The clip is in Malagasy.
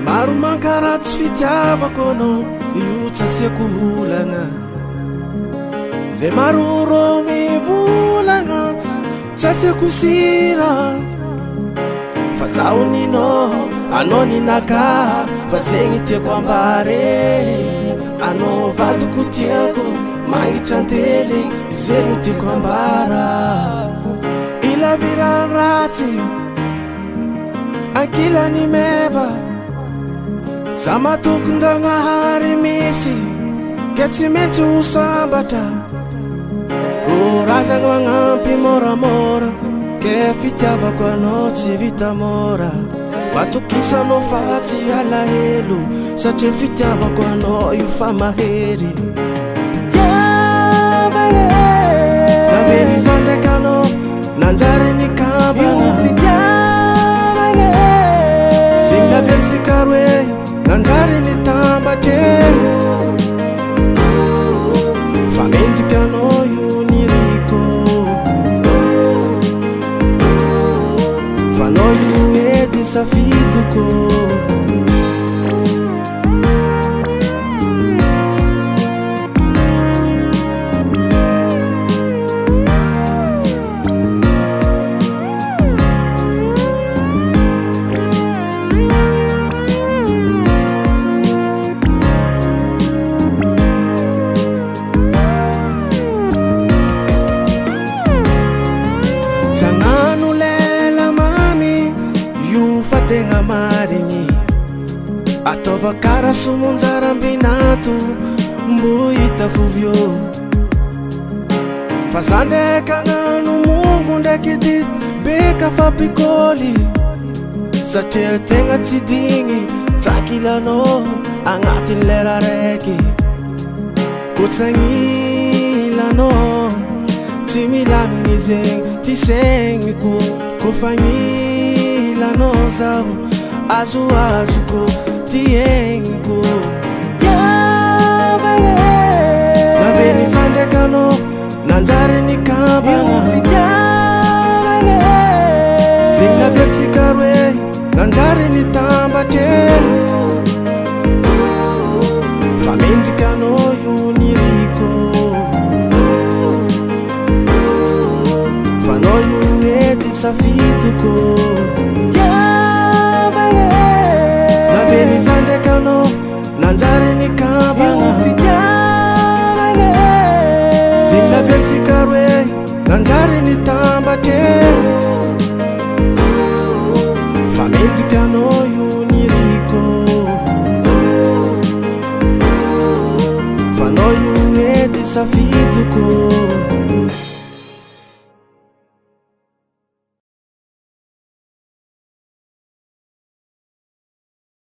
Maro mankaratsy fitiavako anao io tsy asiako olagna zay maro rô mivolagna tsy asiako sira fa zaho ninao anao ninaka fa zegny tiako ambare anao vadiko tiako magnitra antely zegny tiako ambara ilavirany ratsy ankilany meva za matokon-dragnahary misy ke tsy maintsy ho sambatra ro razagna magnampy moramora ke fitiavako anao tsy vita mora matokisanao fa tsy alahelo satria fitiavako anao io fa mahery naveny zao ndraiky anao nanjary nikambagna zegny naventsika roe nanjary nitambatre fa mendriky anao io niriko fa anao io edy safidoko Zanano lela mami io fa tegna marigny ataova kara somonjarambinato mbo hita fovyo fa za ndraiky agnano mongo ndraiky dity beka fa pikôly satria tegna tsy digny tsakilanao agnatiny lera raiky ko tsagnilanao tsy milamigny zegny ty saigniko ko fagnilanao zaho azoazoko ty aigniko naveny za ndraiky anao nanjary nikambagna zegny naviatsika roe nanjary nitambatre fa mendriky anao io niriko fa anao io edy safidoko naveny za ndraiky anao nanjary nikambagna zegny naviatsika roe nanjary nitambatre fa mendriky anao io niriko fa anao io edy safidoko